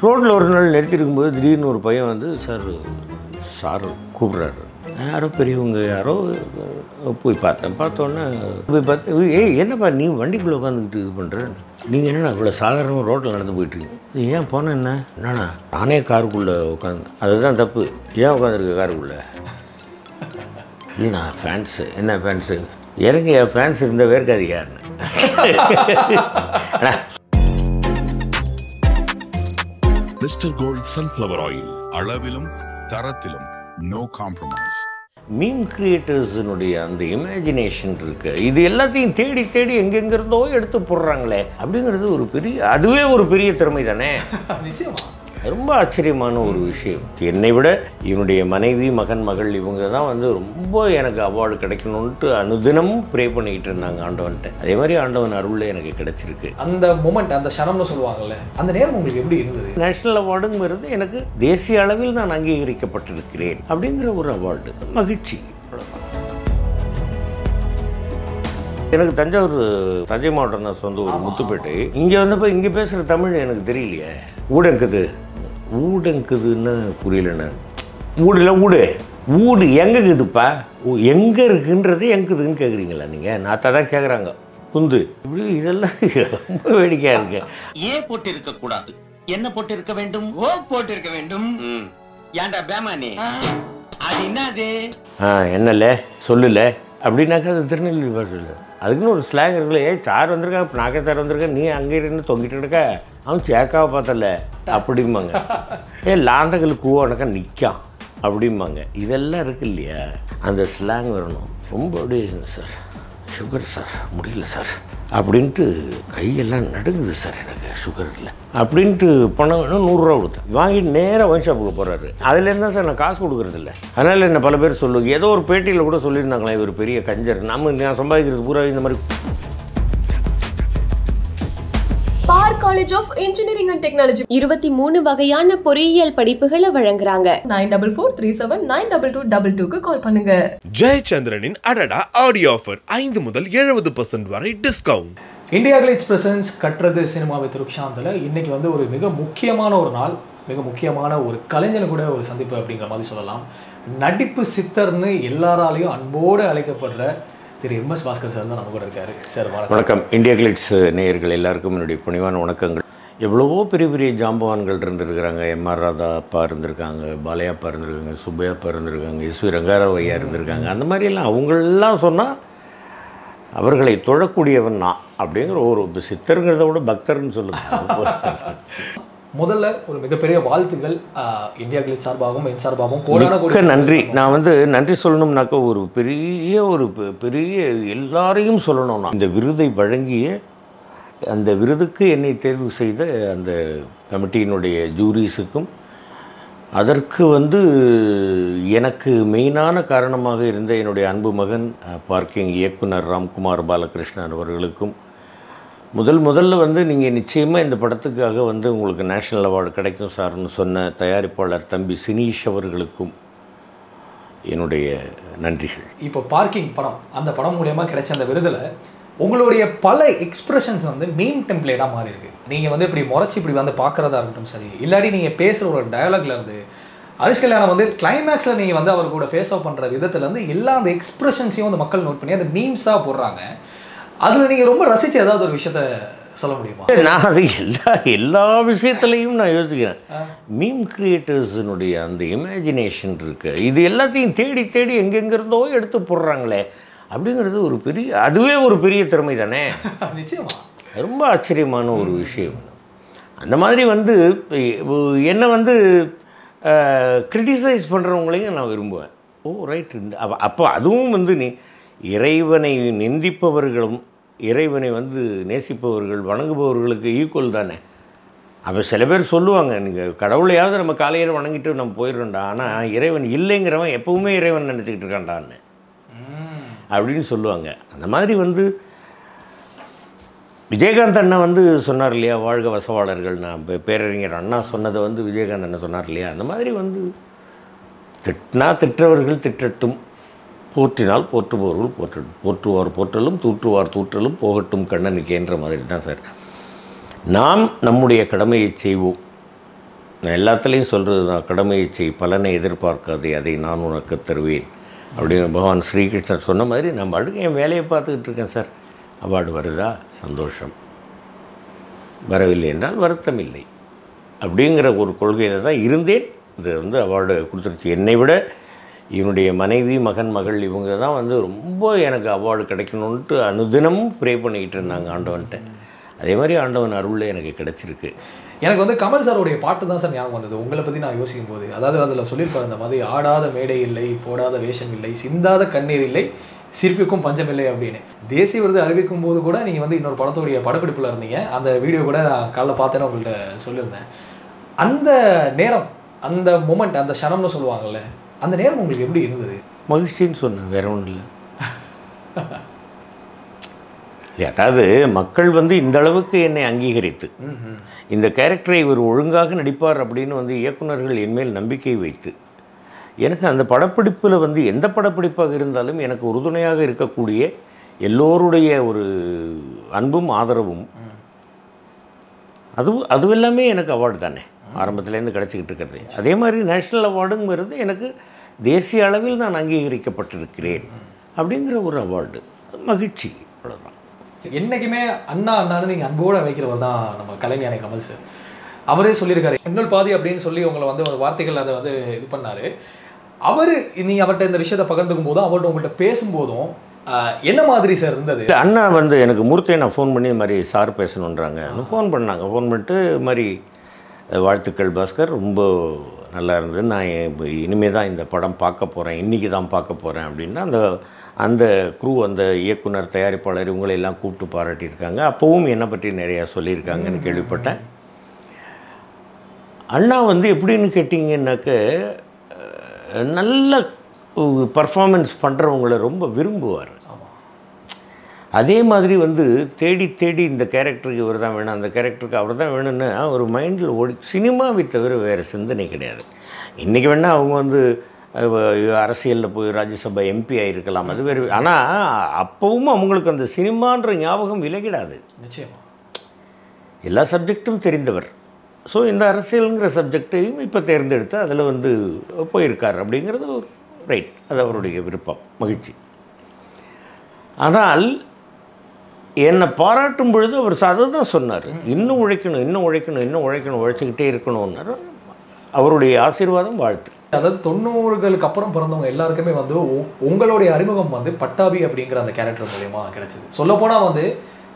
ரோட்டில் ஒரு நாள் நிறுத்திருக்கும்போது திடீர்னு ஒரு பையன் வந்து சார் கூப்பிட்றாரு. யாரோ பெரியவங்க யாரோ போய் பார்த்தோன்னே போய் பார்த்து, ஏய் என்னப்பா நீ வண்டிக்குள்ளே உட்காந்துக்கிட்டு இது பண்ணுற, நீங்கள் என்னண்ணா இவ்வளோ சாதாரணமாக ரோட்டில் நடந்து போயிட்டுருக்கீங்க, ஏன் போனேன் என்னண்ணா நானே காருக்குள்ளே உட்காந்து, அதுதான் தப்பு, ஏன் உட்காந்துருக்க காருக்குள்ளே, இல்லைண்ணா ஃபேன்ஸு, என்ன ஃபேன்ஸு, எனக்கு என் ஃபேன்ஸ் இருந்த வேர்க்காது யாருன்னு. மிஸ்டர் கோல்ட் சன்ஃப்ளவர் ஆயில், அளவிலும் தரத்திலும் நோ காம்ப்ரமைஸ். மீம் கிரியேட்டர்ஸினுடைய அந்த இமேஜினேஷன் இருக்கு, இது எல்லாத்தையும் தேடி தேடி எங்கெங்கிருந்தோ எடுத்து போடுறாங்களே அப்படிங்கிறது அதுவே ஒரு பெரிய திறமை தானே. நிச்சயமா ரொம்ப ஆச்சரியமான ஒரு விஷயம். என்னை விட இவனுடைய மனைவி மகள் இவங்க தான் வந்து ரொம்ப எனக்கு அவார்டு கிடைக்கணும்ட்டு அனுதினமும் ப்ரே பண்ணிக்கிட்டு இருந்தாங்க ஆண்டவன்ட்ட. அதே மாதிரி ஆண்டவன் அருள் எனக்கு கிடைச்சிருக்கு. அந்த மொமெண்ட், அந்த க்ஷணம்னு சொல்லுவாங்கல்ல, அந்த நேரம் உங்களுக்கு எப்படி இருந்தது? நேஷனல் அவார்டுங்கிறது எனக்கு தேசிய அளவில் நான் அங்கீகரிக்கப்பட்டிருக்கிறேன் அப்படிங்கிற ஒரு அவார்டு, மகிழ்ச்சி. எனக்கு தஞ்சை மாவட்டம் தான் சொந்த ஒரு முத்துப்பேட்டை. இங்கே வந்தப்போ இங்கே பேசுகிற தமிழ் எனக்கு தெரியலையே. ஊடங்குதுன்னு புரியலண்ணா. ஊடு எங்கேக்குதுப்பா, எங்கே இருக்குன்றது எங்குதுன்னு கேட்குறீங்களா நீங்கள்? நாத்தா தான் கேட்குறாங்க. குந்து இப்படி இதெல்லாம் ரொம்ப வேடிக்கையாக இருக்கு. ஏன் போட்டு இருக்கக்கூடாது, என்ன போட்டு இருக்க வேண்டும், ஓ போட்டு இருக்க வேண்டும். ஏன்டா பேமானே அது என்னது, என்னல்ல சொல்லல அப்படின்னாக்கா அது திருநெல்வேலி பாஷையில் அதுக்குன்னு ஒரு ஸ்லாங் இருக்குல்ல. சார் வந்திருக்கா, நாக்கே சார் வந்திருக்கேன், நீ அங்கே இருந்து தொங்கிட்டு இருக்க, அவன் சேக்காவை பார்த்தல அப்படிம்பாங்க. லாந்தங்களுக்கு கூவனக்கா நிற்கான் அப்படிம்பாங்க. இதெல்லாம் இருக்கு இல்லையா, அந்த ஸ்லாங் வரணும். ரொம்ப அப்படியே சார் சுகர் சார் முடியல சார் அப்படின்ட்டு கையெல்லாம் நடுங்குது சார் எனக்கு சுகர் இல்லை அப்படின்ட்டு பணம் வேணும் 100 ரூபா கொடுத்தேன். வாங்கிட்டு நேராக ஒயின் ஷாப்புக்கு போகிறாரு. அதுலேருந்து தான் சார் நான் காசு கொடுக்குறதில்ல. அதனால் என்ன பல பேர் சொல்லுவாங்க, ஏதோ ஒரு பேட்டியில் கூட சொல்லியிருந்தாங்களே இவர் பெரிய கஞ்சர், நான் சம்பாதிக்கிறது பூரா இந்த மாதிரி. பார் college of engineering and technology 23 வகையான பொறியியல் படிப்புகளை வழங்குறாங்க. 9443792222க்கு கால் பண்ணுங்க. ஜெயச்சந்திரனின் அடடா ஆடியோ ஆஃபர் 5 முதல் 70% வரை டிஸ்கவுண்ட். இந்தியா கிளிட்ஸ் பிரசன்ஸ் கட்டுறது சினிமா வித் ருக்ஷாந்தில் இன்னைக்கு வந்து ஒரு மிக முக்கியமான ஒரு நாள், மிக முக்கியமான ஒரு கலைஞனு கூட ஒரு சந்திப்பு அப்படிங்கிற மாதிரி சொல்லலாம். நடிப்பு சித்தர்னு எல்லாராலையும் அன்போடு அழைக்கப்படுற திரு எம்.எஸ். பாஸ்கர் சார் தான் நம்ம கூட இருக்காரு. சார் வணக்கம். இந்தியா கிளிட்ஸ் நேயர்கள் எல்லாருக்கும் என்னுடைய பணிவான வணக்கங்கள். எவ்வளவோ பெரிய பெரிய ஜாம்பவான்கள் இருந்திருக்கிறாங்க. எம்.ஆர். ராதா அப்பா இருந்திருக்காங்க, பாலையாப்பா இருந்திருக்காங்க, சுப்பையாப்பா இருந்திருக்காங்க, எஸ்.வி. ரங்காராவ் ஐயா இருந்திருக்காங்க. அந்த மாதிரியெல்லாம் அவங்களெல்லாம் சொன்னால் அவர்களை தொழக்கூடியவன் நான் அப்படிங்கிற ஒரு சித்தருங்கிறத விட பக்தர்னு சொல்லுங்கள். முதல்ல ஒரு மிகப்பெரிய வாழ்த்துக்கள் இந்தியா கிளிட்ஸ் சார்பாகவும் என் சார்பாகவும் கோடான நன்றி. நான் வந்து நன்றி சொல்லணும்னாக்கா ஒரு பெரிய எல்லாரையும் சொல்லணும். நான் இந்த விருதை வழங்கிய அந்த விருதுக்கு என்னை தேர்வு செய்த அந்த கமிட்டியினுடைய ஜூரிஸுக்கும், அதற்கு வந்து எனக்கு மெயினான காரணமாக இருந்த என்னுடைய அன்பு மகன் பார்க்கிங் இயக்குனர் ராம்குமார் பாலகிருஷ்ணன் அவர்களுக்கும், முதல்ல வந்து நீங்கள் நிச்சயமாக இந்த படத்துக்காக வந்து உங்களுக்கு நேஷ்னல் அவார்டு கிடைக்கும் சார்னு சொன்ன தயாரிப்பாளர் தம்பி சினீஷ் அவர்களுக்கும் என்னுடைய நன்றிகள். இப்போ பார்க்கிங் படம், அந்த படம் மூலயமா கிடைச்ச அந்த விருதில் உங்களுடைய பல எக்ஸ்பிரஷன்ஸ் வந்து மீம் டெம்ப்ளேட்டாக மாறி இருக்கு. நீங்கள் வந்து இப்படி முறைச்சி இப்படி வந்து பார்க்குறதா இருக்கட்டும் சரி, இல்லாட்டி நீங்கள் பேசுகிற ஒரு டயலாக்ல இருந்து ஹரிஷ் கல்யாணம் வந்து கிளைமேக்ஸில் நீங்கள் வந்து அவர் கூட ஃபேஸ் ஆஃப் பண்ணுற விதத்துலேருந்து எல்லா அந்த எக்ஸ்பிரஷன்ஸையும் வந்து மக்கள் நோட் பண்ணி அந்த மீம்ஸாக போடுறாங்க. அதில் நீங்கள் ரொம்ப ரசித்து ஏதாவது ஒரு விஷயத்த சொல்ல முடியுமா? நான் அது எல்லா விஷயத்துலையும் நான் யோசிக்கிறேன். மீம் கிரியேட்டர்ஸினுடைய அந்த இமேஜினேஷன் இருக்குது, இது எல்லாத்தையும் தேடி தேடி எங்கெங்கிருந்தோ எடுத்து போடுறாங்களே அப்படிங்கிறது அதுவே ஒரு பெரிய திறமை தானே. நிச்சயமா ரொம்ப ஆச்சரியமான ஒரு விஷயம். அந்த மாதிரி வந்து என்னை வந்து கிரிட்டிசைஸ் பண்ணுறவங்களையும் நான் விரும்புவேன். ரைட். அப்போ அதுவும் வந்து இறைவனை நிந்திப்பவர்களும் இறைவனை வந்து நேசிப்பவர்கள் வணங்குபவர்களுக்கு ஈக்குவல் தானே. அப்போ சில பேர் சொல்லுவாங்க, நீங்கள் கடவுளையாவது நம்ம காலையில் வணங்கிட்டு நம்ம போயிடுறோம்டா, ஆனால் இறைவன் இல்லைங்கிறவன் எப்பவுமே இறைவன் நினச்சிக்கிட்டு இருக்கான்டான்னு அப்படின்னு சொல்லுவாங்க. அந்த மாதிரி வந்து விஜயகாந்த் அண்ணா வந்து சொன்னார் இல்லையா, வாழ்க வசவாளர்கள். நான் பேரறிஞர் அண்ணா சொன்னதை வந்து விஜயகாந்த் அண்ணா சொன்னார் இல்லையா, அந்த மாதிரி வந்து திட்டவர்கள் திட்டட்டும், போற்றினால் போற்றுபவர்கள் போற்றட்டும், போற்றுவார் போற்றலும் தூற்றுவார் தூற்றலும் போகட்டும் கண்ணனுக்கேன்ற மாதிரி தான் சார். நாம் நம்முடைய கடமையை செய்வோம். நான் எல்லாத்துலேயும் சொல்கிறது தான், கடமையை செய், பலனை எதிர்பார்க்காதே, அதை நான் உனக்கு தருவேன் அப்படின்னு பகவான் ஸ்ரீகிருஷ்ணர் சொன்ன மாதிரி நான் பாட்டுக்கு என் வேலையை பார்த்துக்கிட்டு இருக்கேன் சார். அவார்டு வருதா சந்தோஷம், வரவில்லை என்றால் வருத்தம் இல்லை அப்படிங்கிற ஒரு கொள்கையில் தான் இருந்தேன். இது வந்து அவார்டு கொடுத்துருச்சு. என்னை விட இவனுடைய மனைவி, மகன், மகள் இவங்க தான் வந்து ரொம்ப எனக்கு அவார்டு கிடைக்கணுன்ட்டு அனுதினமும் ப்ரே பண்ணிக்கிட்டு இருந்தாங்க ஆண்டவன்கிட்ட. அதே மாதிரி ஆண்டவன் அருளில் எனக்கு கிடைச்சிருக்கு. எனக்கு வந்து கமல் சாரோடைய பாட்டு தான் சார் ஞாபகம் வந்தது உங்களை பற்றி நான் யோசிக்கும் போது. அதாவது அதில் சொல்லியிருப்பாரு இந்த மாதிரி, ஆடாத மேடை இல்லை, போடாத வேஷம் இல்லை, சிந்தாத கண்ணீர் இல்லை, சிற்பிக்கும் பஞ்சம் இல்லை அப்படின்னு. தேசிய விருது அறிவிக்கும் போது கூட நீங்கள் வந்து இன்னொரு படத்துடைய படப்பிடிப்பில் இருந்தீங்க. அந்த வீடியோ கூட நான் காலைல பார்த்தேன்னு உங்கள்கிட்ட சொல்லியிருந்தேன். அந்த நேரம், அந்த மொமெண்ட், அந்த க்ஷணம்னு சொல்லுவாங்கள்ல, அந்த நேரம் உங்களுக்கு எப்படி இருந்தது? மகிழ்ச்சின்னு சொன்னேன், வேற ஒன்றும் இல்லை. அதாவது மக்கள் வந்து இந்த அளவுக்கு என்னை அங்கீகரித்து, இந்த கேரக்டரை இவர் ஒழுங்காக நடிப்பார் அப்படின்னு வந்து இயக்குநர்கள் என்மேல் நம்பிக்கை வைத்து, எனக்கு அந்த படப்பிடிப்பில் வந்து எந்த படப்பிடிப்பாக இருந்தாலும் எனக்கு உறுதுணையாக இருக்கக்கூடிய எல்லோருடைய ஒரு அன்பும் ஆதரவும், அதுவெல்லாமே எனக்கு அவார்டு தானே ஆரம்பத்துலேருந்து கிடச்சிக்கிட்டு இருக்கிறது. அதே மாதிரி நேஷ்னல் அவார்டுங்கிறது எனக்கு தேசிய அளவில் நான் அங்கீகரிக்கப்பட்டிருக்கிறேன் அப்படிங்கிற ஒரு அவார்டு. மகிழ்ச்சி, அவ்வளோதான். என்றைக்குமே அண்ணா அண்ணான்னு நீங்கள் அன்போடு அழைக்கிறவர் தான் நம்ம கலைஞானி கமல் சார். அவரே சொல்லியிருக்காரு, இன்னொரு பாதி அப்படின்னு சொல்லி உங்களை வந்து ஒரு வார்த்தைகள் அதை வந்து இது பண்ணார். அவர் நீங்கள் அவர்கிட்ட இந்த விஷயத்தை பகிர்ந்துக்கும் போதும், அவர்கிட்ட உங்கள்கிட்ட பேசும்போதும் என்ன மாதிரி சார் இருந்தது? அண்ணா வந்து எனக்கு மூர்த்தியை நான் ஃபோன் பண்ணி இது மாதிரி சார் பேசணுன்றாங்க. ஃபோன் பண்ணாங்க. ஃபோன் பண்ணிட்டு இது மாதிரி வாழ்த்துக்கள் பாஸ்கர், ரொம்ப நல்லா இருந்தது, நான் இனிமேல் தான் இந்த படம் பார்க்க போகிறேன், இன்றைக்கி தான் பார்க்க போகிறேன் அப்படின்னா அந்த க்ரூ, அந்த இயக்குனர், தயாரிப்பாளர் இவங்களெல்லாம் கூப்பிட்டு பாராட்டியிருக்காங்க. அப்போவும் என்னை பற்றி நிறையா சொல்லியிருக்காங்கன்னு கேள்விப்பட்டேன். அண்ணா வந்து எப்படின்னு கேட்டிங்கன்னாக்க, நல்ல பர்ஃபார்மன்ஸ் பண்ணுறவங்கள ரொம்ப விரும்புவார். அதே மாதிரி வந்து தேடி தேடி இந்த கேரக்டருக்கு இவர் தான் வேணும், அந்த கேரக்டருக்கு அவர் தான் வேணும்னு ஒரு மைண்டில் ஓடி, சினிமாவை தவிர வேறு சிந்தனை கிடையாது. இன்றைக்கி வேணால் அவங்க வந்து அரசியலில் போய் ராஜ்யசபா எம்பி ஆகிருக்கலாம், அது வேறு. ஆனால் அப்போவும் அவங்களுக்கு அந்த சினிமான்ற ஞாபகம் விலகிடாது. நிச்சயமாக எல்லா சப்ஜெக்டும் தெரிந்தவர். ஸோ இந்த அரசியலுங்கிற சப்ஜெக்டையும் இப்போ தேர்ந்தெடுத்து அதில் வந்து போயிருக்கார் அப்படிங்கிறது ஒரு ரைட், அது அவருடைய விருப்பம், மகிழ்ச்சி. ஆனால் என்னை பாராட்டும் பொழுது அவர் அதை தான் சொன்னார், இன்னும் உழைக்கணும், இன்னும் உழைக்கணும், இன்னும் உழைக்கணும், உழைச்சிக்கிட்டே இருக்கணும்னாரு. அவருடைய ஆசீர்வாதம், வாழ்த்து. அதாவது 90களுக்கு அப்புறம் பிறந்தவங்க எல்லாருக்குமே வந்து உங்களுடைய அறிமுகம் வந்து பட்டாபி அப்படிங்கிற அந்த கேரக்டர் மூலமா கிடைச்சது. சொல்லப்போனால் வந்து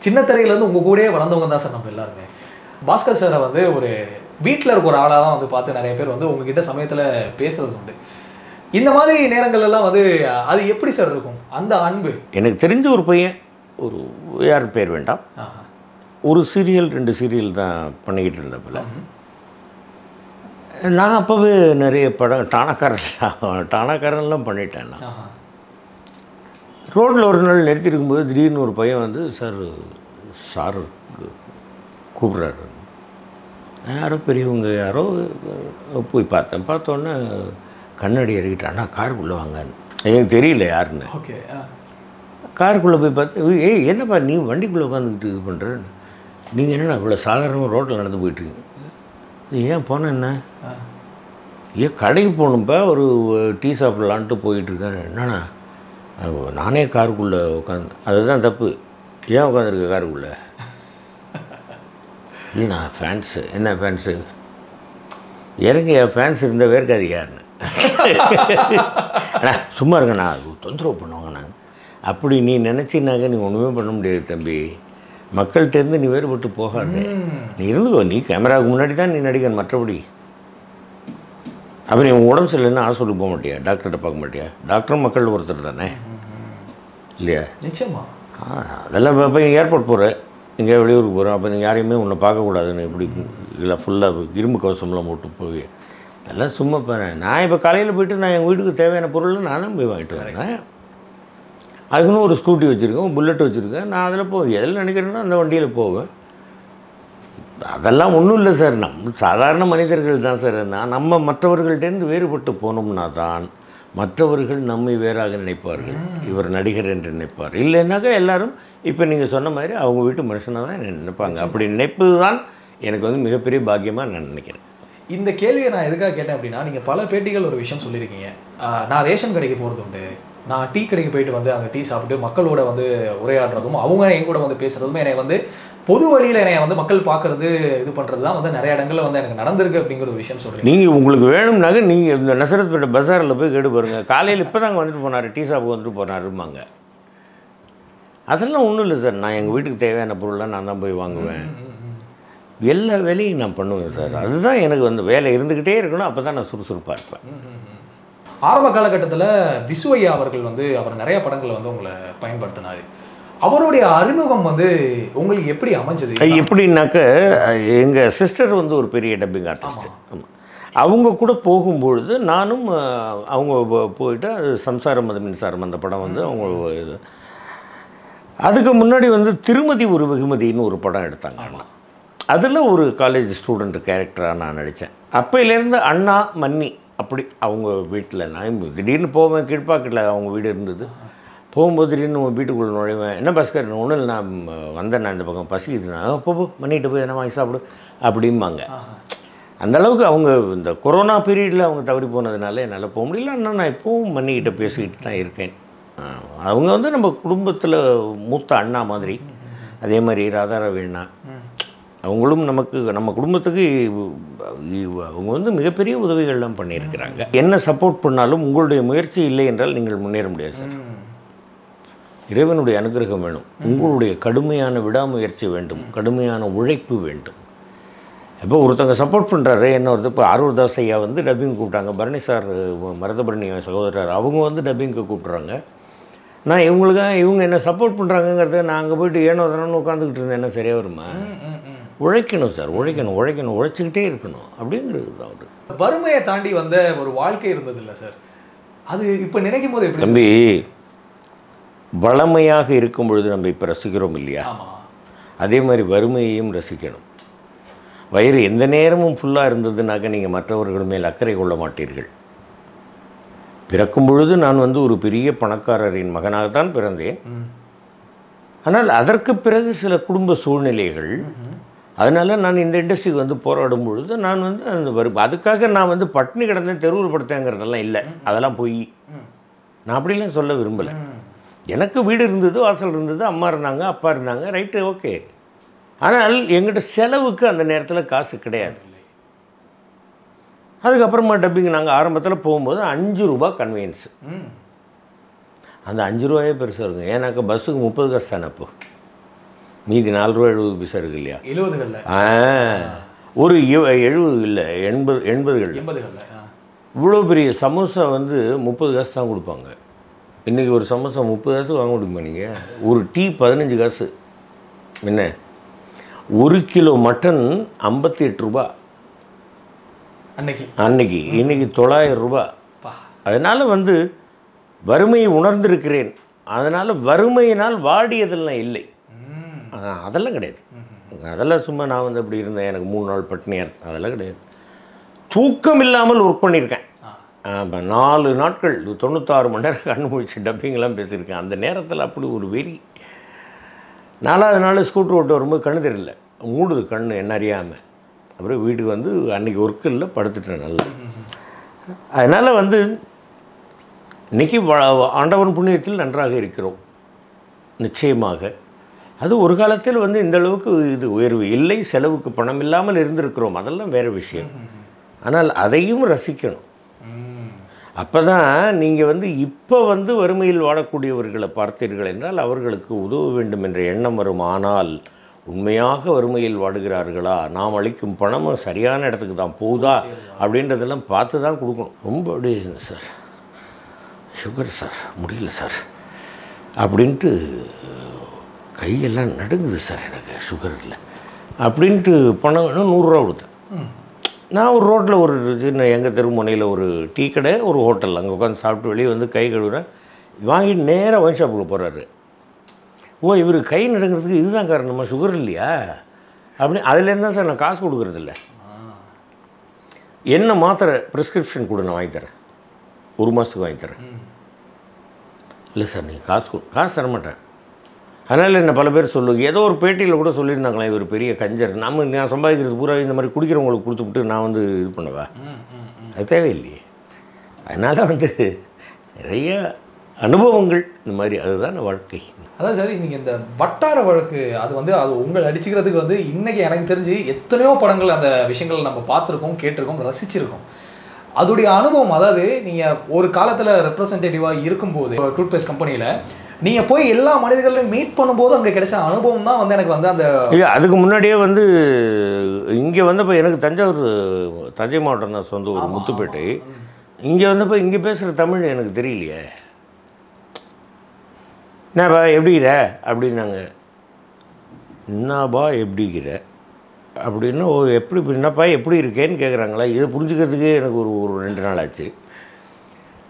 சின்ன திரையிலேருந்து உங்கள் கூடயே வளர்ந்தவங்க தான் சார் நம்ம எல்லாருமே. பாஸ்கர் சாரை வந்து ஒரு வீட்டில் இருக்க ஒரு ஆளாக தான் வந்து பார்த்து நிறைய பேர் வந்து உங்ககிட்ட சமயத்தில் பேசுறது உண்டு. இந்த மாதிரி நேரங்கள்லாம் வந்து அது எப்படி சார் இருக்கும் அந்த அன்பு? எனக்கு தெரிஞ்ச ஒரு பையன், ஒரு யாரும் பேர் வேண்டாம், ஒரு சீரியல் 2 சீரியல் தான் பண்ணிக்கிட்டு இருந்தப்பல, நான் அப்போவே நிறைய படம் டானாக்காரன்லாம் பண்ணிட்டேன். நான் ரோட்டில் ஒரு நாள் நிறுத்திருக்கும்போது திடீர்னு ஒரு பையன் வந்து, சார் கூப்பிட்றாரு. யாரோ பெரியவங்க யாரோ போய் பார்த்தோன்னே கண்ணாடி இறக்கிட்டு, அண்ணா காருக்குள்ளே வாங்கன்னு. எனக்கு தெரியல யாருன்னு. ஓகே, காருக்குள்ளே போய் பார்த்து, ஏய் என்னப்பா நீ வண்டிக்குள்ளே உட்காந்துக்கிட்டு இது பண்ணுறேன்னு, நீங்கள் என்னென்னா இவ்வளோ சாதாரணமாக ரோட்டில் நடந்து போயிட்டுருக்கீங்க, ஏன் போனேன் என்ன, ஏன் கடைக்கு போகணும்ப்பா, ஒரு டீ சாப்பிட்லான்ட்டு போயிட்டுருக்கேன். என்னண்ணா நானே காருக்குள்ளே உட்காந்து, அதுதான் தப்பு, ஏன் உட்காந்துருக்க காருக்குள்ளே? இல்லைண்ணா ஃபேன்ஸு. என்ன ஃபேன்ஸு? எனக்கு என் ஃபேன்ஸ் இருந்தால் வேர்க்காது யாருன்னு. அண்ணா சும்மா இருக்கண்ணா, தொந்தரவு பண்ணுவாங்கண்ணா. அப்படி நீ நினச்சினாக்க நீ ஒன்றுமே பண்ண முடியாது தம்பி, மக்கள்கிட்டேருந்து நீ வேறுபட்டு போகாது, நீ இருந்துக்கோ, நீ கேமராவுக்கு முன்னாடி தான் நீ நடிகன், மற்றபடி அப்போ நீ உன் உடம்பு சரியில்லைன்னா ஹாஸ்பிட்டலுக்கு போக மாட்டியா, டாக்டர்கிட்ட பார்க்க மாட்டியா? டாக்டரும் மக்கள் ஒருத்தர் தானே இல்லையா? நிச்சயமா. அதெல்லாம் இப்போ நீங்கள் ஏர்போர்ட் போகிற, எங்கேயா வெளியூருக்கு போகிறோம், அப்போ நீங்கள் யாரையுமே உன்னை பார்க்கக்கூடாதுன்னு இப்படி இல்லை ஃபுல்லாக இரும்பு கவசம்லாம் போட்டு போய் அதெல்லாம் சும்மா போகிறேன். நான் இப்போ காலையில் போய்ட்டு நான் எங்கள் வீட்டுக்கு தேவையான பொருள் நானும் போய் வாங்கிட்டு வரேன். அதுக்குன்னு ஒரு ஸ்கூட்டி வச்சுருக்கேன், புல்லட் வச்சுருக்கேன், நான் அதில் போவேன், எதில் நினைக்கிறேன்னா அந்த வண்டியில் போவேன். அதெல்லாம் ஒன்றும் இல்லை சார், நம்ம சாதாரண மனிதர்கள் தான் சார். நம்ம மற்றவர்கள்டேருந்து வேறுபட்டு போனோம்னா தான் மற்றவர்கள் நம்மை வேறாக நினைப்பார்கள், இவர் நடிகர் என்று நினைப்பார். இல்லைன்னாக்கா எல்லோரும் இப்போ நீங்கள் சொன்ன மாதிரி அவங்க வீட்டு மனுஷனாக தான் நினைப்பாங்க. அப்படி நினைப்பது தான் எனக்கு வந்து மிகப்பெரிய பாக்கியமாக நான் நினைக்கிறேன். இந்த கேள்வியை நான் எதுக்காக கேட்டேன் அப்படின்னா, நீங்கள் பல பேட்டிகள் ஒரு விஷயம் சொல்லியிருக்கீங்க. நான் ரேஷன் கடைக்கு போகிறது உண்டு, நான் டீ கடைக்கு போயிட்டு வந்து அங்கே டீ சாப்பிட்டு மக்களோட வந்து உரையாடுறதும் அவங்க என் கூட வந்து பேசுகிறதும் என்னை வந்து பொது வழியில் என்னை வந்து மக்கள் பார்க்கறது இது பண்ணுறது தான் வந்து நிறைய இடங்களில் வந்து எனக்கு நடந்திருக்கு அப்படிங்கிற ஒரு விஷயம் சொல்கிறேன். நீங்கள் உங்களுக்கு வேணும்னாக்க நீங்கள் இந்த நசரத்பேட்டை பஸாரில் போய் கேட்டு பாருங்கள். காலையில் இப்போ தாங்க வந்துட்டு போனார், டீ ஷாப்புக்கு வந்துட்டு போனாருமாங்க. அதெல்லாம் ஒன்றும் இல்லை சார், நான் எங்கள் வீட்டுக்கு தேவையான பொருள்லாம் நான் தான் போய் வாங்குவேன். எல்லா வேலையும் நான் பண்ணுவேன் சார். அதுதான் எனக்கு வந்து வேலை இருந்துக்கிட்டே இருக்கணும், அப்போ தான் நான் சுறுசுறுப்பாக இருப்பேன். ஆரம்ப காலகட்டத்தில் விசுவையா அவர்கள் வந்து அவர் நிறைய படங்களில் வந்து உங்களை பயன்படுத்தினார். அவருடைய அறிமுகம் வந்து உங்களுக்கு எப்படி அமைஞ்சது? எப்படின்னாக்க எங்கள் சிஸ்டர் வந்து ஒரு பெரிய டப்பிங் ஆர்டிஸ்ட். ஆமாம், அவங்க கூட போகும்பொழுது நானும் அவங்க போயிட்டு அது சம்சாரம் அது மின்சாரம் அந்த படம் வந்து அவங்க இது. அதுக்கு முன்னாடி வந்து திருமதி ஒரு வெகுமதின்னு ஒரு படம் எடுத்தாங்க அண்ணா. அதில் ஒரு காலேஜ் ஸ்டூடெண்ட் கேரக்டராக நான் நடித்தேன். அப்போலேருந்து அண்ணா மன்னி அப்படி அவங்க வீட்டில் நான் திடீர்னு போவேன். கீழ்ப்பாக்கத்தில் அவங்க வீடு இருந்தது. போகும்போது திடீர்னு வீட்டுக்குள்ளே நுழைவேன். என்ன பாஸ்கர் ஒன்றும் இல்லை, நான் வந்தேன், நான் இந்த பக்கம் பசிக்குதுண்ணா, போ மன்னிட்டு போய் என்ன வாங்கி சாப்பிடு அப்படிம்பாங்க. அந்தளவுக்கு அவங்க இந்த கொரோனா பீரியடில் அவங்க தவறி போனதுனால என்னால் போக முடியல. ஆனால் நான் இப்போவும் மன்னிக்கிட்ட பேசிக்கிட்டு தான் இருக்கேன். அவங்க வந்து நம்ம குடும்பத்தில் மூத்த அண்ணா மாதிரி. அதே மாதிரி ராதாரவிண்ணா அவங்களும் நமக்கு நம்ம குடும்பத்துக்கு அவங்க வந்து மிகப்பெரிய உதவிகள்லாம் பண்ணியிருக்கிறாங்க. என்ன சப்போர்ட் பண்ணாலும் உங்களுடைய முயற்சி இல்லை என்றால் நீங்கள் முன்னேற முடியாது சார். இறைவனுடைய அனுகிரகம் வேணும், உங்களுடைய கடுமையான விடாமுயற்சி வேண்டும், கடுமையான உழைப்பு வேண்டும். இப்போ ஒருத்தங்க சப்போர்ட் பண்ணுறாரு, என்ன ஒருத்தர் இப்போ ஆரூர்தாஸ் ஐயா வந்து டப்பிங் கூப்பிட்டாங்க, பரணி சார் மருதபரணி சகோதரர் அவங்க வந்து டப்பிங்க்கு கூப்பிட்றாங்க. நான் இவங்க என்ன சப்போர்ட் பண்ணுறாங்கங்கிறத நான் அங்கே போய்ட்டு ஏனோ தானோன்னு உட்காந்துக்கிட்டு இருந்தேன். என்ன சரியாக வருமா? உழைக்கணும் சார், உழைக்கணும், உழைச்சிக்கிட்டே இருக்கணும் அப்படிங்கிறது தான். அது வறுமையை தாண்டி வந்த ஒரு வாழ்க்கை இருந்தது இல்லை சார், அது இப்போ நினைக்கும் போது எப்படி? தம்பி, வளமையாக இருக்கும் பொழுது நம்ம இப்போ ரசிக்கிறோம் இல்லையா, அதே மாதிரி வறுமையையும் ரசிக்கணும். வயிறு எந்த நேரமும் ஃபுல்லாக இருந்ததுனாக்க நீங்கள் மற்றவர்கள் மேல் அக்கறை கொள்ள மாட்டீர்கள். பிறக்கும் பொழுது நான் வந்து ஒரு பெரிய பணக்காரரின் மகனாகத்தான் பிறந்தேன். ஆனால் அதற்கு பிறகு சில குடும்ப சூழ்நிலைகள், அதனால் நான் இந்த இண்டஸ்ட்ரிக்கு வந்து போராடும் பொழுது நான் வந்து அந்த அதுக்காக நான் வந்து பட்டினி கிடந்தேன், தெருவில் படுத்தேங்கிறதெல்லாம் இல்லை, அதெல்லாம் போய் நான் அப்படிலாம் சொல்ல விரும்பலை. எனக்கு வீடு இருந்தது, வாசல் இருந்தது, அம்மா இருந்தாங்க, அப்பா இருந்தாங்க, ரைட்டு, ஓகே. ஆனால் எங்கிட்ட செலவுக்கு அந்த நேரத்தில் காசு கிடையாது. அதுக்கப்புறமா டப்பிங் நாங்கள் ஆரம்பத்தில் போகும்போது 5 ரூபா கன்வீனியன்ஸு. அந்த 5 ரூபாயே பெருசாக இருக்கும். ஏன்னாக்கா பஸ்ஸுக்கு 30 காசு தானே அப்போ, மீதி 4 ரூபா 70 பைசா இருக்கு இல்லையா? 70களில் ஒரு 70 இல்லை 80களில் இவ்வளோ பெரிய சமோசா வந்து 30 காசு தான் கொடுப்பாங்க. இன்றைக்கி ஒரு சமோசா 30 காசு வாங்க முடியுமா நீங்கள்? ஒரு டீ 15 காசு. என்ன, 1 கிலோ மட்டன் 58 ரூபா அன்னைக்கு. இன்றைக்கி 900 ரூபா. அதனால் வந்து வறுமையை உணர்ந்திருக்கிறேன். அதனால் வறுமையினால் வாடியதெல்லாம் இல்லை, அதெல்லாம் கிடையாது. அதெல்லாம் சும்மா நான் வந்து அப்படி இருந்தேன், எனக்கு 3 நாள் பட்டினியாக இருந்தேன், அதெல்லாம் கிடையாது. தூக்கம் இல்லாமல் ஒர்க் பண்ணியிருக்கேன். 4 நாட்கள் 96 மணி நேரம் கண்ணு முடிச்சு டப்பிங்கெல்லாம் பேசியிருக்கேன். அந்த நேரத்தில் அப்படி ஒரு வெறி. 4வது நாள் ஸ்கூட்டர் ஓட்டு வரும்போது கண்ணு தெரியல, மூடுது கண்ணு என்ன அறியாமல். அப்புறம் வீட்டுக்கு வந்து அன்றைக்கி ஒர்க்கு இல்லை, படுத்துட்டேன் நல்லா. அதனால் வந்து இன்றைக்கி ஆண்டவன் புண்ணியத்தில் நன்றாக இருக்கிறோம் நிச்சயமாக. அது ஒரு காலத்தில் வந்து இந்த அளவுக்கு இது உயர்வு இல்லை, செலவுக்கு பணம் இல்லாமல் இருந்திருக்கிறோம், அதெல்லாம் வேறு விஷயம். ஆனால் அதையும் ரசிக்கணும். அப்போ தான் நீங்கள் வந்து இப்போ வந்து வறுமையில் வாழக்கூடியவர்களை பார்த்தீர்கள் என்றால் அவர்களுக்கு உதவ வேண்டும் என்ற எண்ணம் வரும். ஆனால் உண்மையாக வறுமையில் வாடுகிறார்களா, நாம் அளிக்கும் பணமும் சரியான இடத்துக்கு தான் போகுதா அப்படின்றதெல்லாம் பார்த்து தான் கொடுக்கணும். ரொம்ப அப்படியே சார் சுகர் சார் முடியல சார் அப்படின்ட்டு கையெல்லாம் நடுங்குது சார், எனக்கு சுகர் இல்லை அப்படின்ட்டு பணம் வேணும் 100 ரூபா கொடுத்தேன். நான் ஒரு ரோட்டில் ஒரு சின்ன எங்கள் தெருமுனையில் ஒரு டீ கடை, ஒரு ஹோட்டல், அங்கே உட்காந்து சாப்பிட்டு வெளியே வந்து கை கழுவுறேன். வாங்கிட்டு நேராக ஒயின் ஷாப்புக்கு போகிறாரு. ஓ, இவர் கை நடுங்கிறதுக்கு இதுதான் காரணமா, சுகர் இல்லையா அப்படி. அதுலேருந்து தான் சார் நான் காசு கொடுக்குறதில்ல. என்ன மாத்திரை ப்ரிஸ்கிரிப்ஷன் கொடு, நான் வாங்கித்தரேன், 1 மாதத்துக்கு வாங்கித்தரேன். இல்லை சார் நீங்கள் காசு தர மாட்டேன். அதனால் என்ன பல பேர் சொல்லுவாங்க, ஏதோ ஒரு பேட்டியில் கூட சொல்லியிருந்தாங்களே இவர் பெரிய கஞ்சர், நான் சம்பாதிக்கிறது பூரா இந்த மாதிரி குடிக்கிறவங்களுக்கு கொடுத்துவிட்டு நான் வந்து இது பண்ணுவேன், அது தேவையில்லையே. அதனால் வந்து நிறைய அனுபவங்கள் இந்த மாதிரி, அதுதான் வாழ்க்கை. அதான் சார், நீங்கள் இந்த வட்டார வழக்கு அது வந்து அது உங்களை அடிச்சுக்கிறதுக்கு வந்து இன்றைக்கி எனக்கு தெரிஞ்சு எத்தனையோ படங்கள் அந்த விஷயங்கள் நம்ம பார்த்துருக்கோம், கேட்டிருக்கோம், ரசிச்சிருக்கோம். அதோடைய அனுபவம், அதாவது நீங்கள் ஒரு காலத்தில் ரெப்ரசன்டேட்டிவாக இருக்கும்போது டூத் பேஸ்ட் கம்பெனியில் நீங்கள் போய் எல்லா மனிதர்களையும் மீட் பண்ணும்போது அங்கே கிடைச்ச அனுபவம் தான் வந்து எனக்கு வந்து அந்த இல்லை, அதுக்கு முன்னாடியே வந்து இங்கே வந்தப்போ எனக்கு தஞ்சை மாவட்டம் தான் சொந்த ஊர், முத்துப்பேட்டை. இங்கே வந்தப்போ இங்கே பேசுகிற தமிழ் எனக்கு தெரியலையே. என்னப்பா எப்படிங்கிற அப்படின்னாங்க, என்னப்பா எப்படிங்கிற அப்படின்னா, ஓ எப்படி என்னப்பா எப்படி இருக்கேன்னு கேட்குறாங்களா. இதை புரிஞ்சுக்கிறதுக்கே எனக்கு ஒரு 2 நாள் ஆச்சு.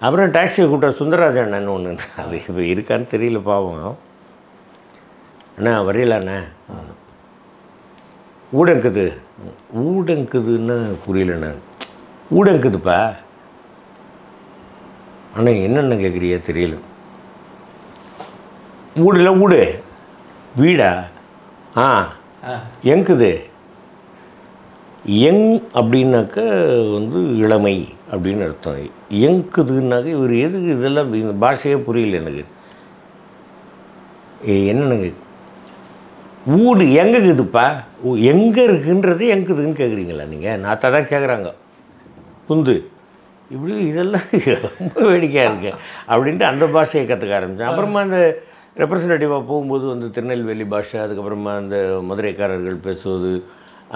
அப்புறம் டாக்ஸியை கூப்பிட்டா சுந்தரராஜ அண்ணன் ஒன்று, அது இப்போ இருக்கான்னு தெரியல பாவம். அண்ணா வரையிலாண்ணே, ஊடங்குதுன்னா புரியலண்ணா. ஊடங்குதுப்பா அண்ணா, என்னென்ன கேட்குறியா தெரியல. ஊடு வீடா? எங்குது அப்படின்னாக்க வந்து இளமை அப்படின்னு அர்த்தம். எங்குதுன்னாக்க இவர் எதுக்கு இதெல்லாம், இந்த பாஷையே புரியல எனக்கு. என்னென்னங்க ஊடு எங்குதுப்பா? ஓ எங்கே இருக்குன்றது எங்குதுன்னு கேட்குறீங்களா நீங்கள்? நாத்தா தான் கேட்குறாங்க. புந்து இப்படி இதெல்லாம் ரொம்ப வேடிக்கையாக இருக்கு அப்படின்ட்டு அந்த பாஷையை கற்றுக்க ஆரம்பித்தேன். அப்புறமா அந்த ரெப்ரசன்டேட்டிவாக போகும்போது வந்து திருநெல்வேலி பாஷை, அதுக்கப்புறமா அந்த மதுரைக்காரர்கள் பேசுவது,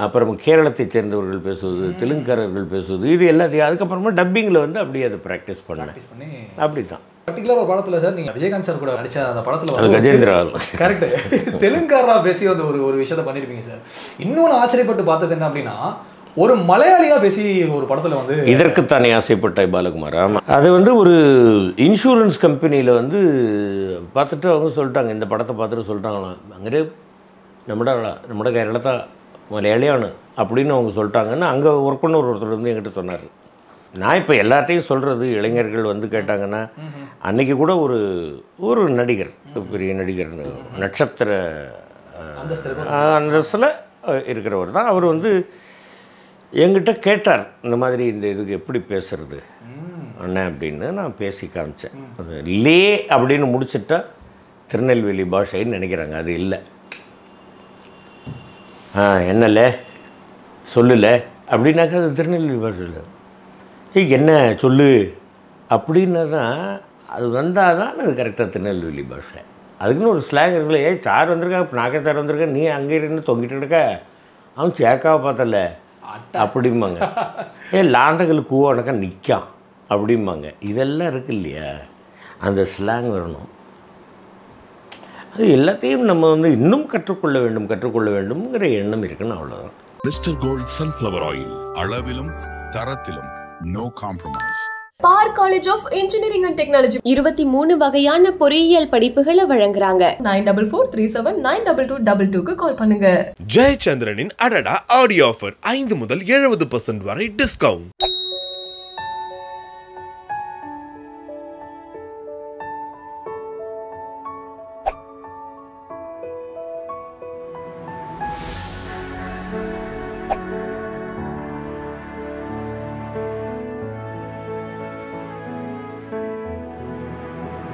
அப்புறமா கேரளத்தை சேர்ந்தவர்கள் பேசுவது, தெலுங்குக்காரர்கள் பேசுவது, இது எல்லாத்தையும் அதுக்கப்புறமா டப்பிங்கில் வந்து அப்படியே அதை ப்ராக்டிஸ் பண்ணேன். அப்படி தான். பர்டிகுலர் ஒரு படத்தில் சார் நீங்கள் விஜயகாந்த் சார் கூட நடித்த அந்த படத்தில் அது கஜேந்திரா கரெக்டு தெலுங்காரா பேசி வந்து ஒரு விஷயத்தை பண்ணியிருப்பீங்க சார். இன்னொன்று ஆச்சரியப்பட்டு பார்த்தது என்ன அப்படின்னா, ஒரு மலையாளியாக பேசி ஒரு படத்தில் வந்து இதற்குத்தானே ஆசைப்பட்டாய் பாலகுமார். ஆமாம், அது வந்து ஒரு இன்சூரன்ஸ் கம்பெனியில் வந்து பார்த்துட்டு அவங்க சொல்லிட்டாங்க, இந்த படத்தை பார்த்துட்டு சொல்லிட்டாங்களாம், அங்கே നമ്മുടെ കേരളത്തെ மலையாளியான அப்படின்னு அவங்க சொல்லிட்டாங்கன்னா, அங்கே ஒர்க் பண்ண ஒருத்தர் வந்து என்கிட்ட சொன்னார். நான் இப்போ எல்லாத்தையும் சொல்கிறது, இளைஞர்கள் வந்து கேட்டாங்கன்னா, அன்றைக்கி கூட ஒரு நடிகர், பெரிய நடிகர், நட்சத்திர அந்தஸ்தில் இருக்கிறவர் தான், அவர் வந்து என்கிட்ட கேட்டார், இந்த மாதிரி இந்த இதுக்கு எப்படி பேசுறது அண்ணன் அப்படின்னு. நான் பேசி காமிச்சேன். அது லே அப்படின்னு முடிச்சுட்டா திருநெல்வேலி பாஷைன்னு நினைக்கிறாங்க, அது இல்லை. என்னல்ல சொல்லல அப்படின்னாக்கா அது திருநெல்வேலி பாஷை இல்லை. என்ன சொல்லு அப்படின்னா தான் அது வந்தால் தான் அது கரெக்டாக திருநெல்வேலி பாஷை. அதுக்குன்னு ஒரு ஸ்லாங் இருக்குல்ல, சார் வந்திருக்கா, இப்போ நாக்கே சார் வந்திருக்கேன், நீ அங்கே இருந்து தொங்கிட்டு இருக்க, அவன் சேக்காவை பார்த்தல அப்படிம்பாங்க. லாந்தகள் கூவனக்கா நிற்கான் அப்படிம்பாங்க. இதெல்லாம் இருக்கு இல்லையா, அந்த ஸ்லாங் வரணும். அது எல்லாத்தையும் நம்ம வந்து இன்னும் கற்றுக்கொள்ள வேண்டும்ங்கிற எண்ணம் இருக்குன்னு அவ்வளோதான். மிஸ்டர் கோல்ட் சன்ஃப்ளவர் ஆயில், அளவிலும் தரத்திலும் நோ காம்ப்ரமைஸ். பார் college of engineering and technology 23 வகையான பொறியியல் படிப்புகளை வழங்குறாங்க. 9443792222க்கு கால் பண்ணுங்க. ஜெயச்சந்திரனின் அடடா ஆடியோ ஆஃபர் 5 முதல் 70% வரை டிஸ்கவுண்ட்.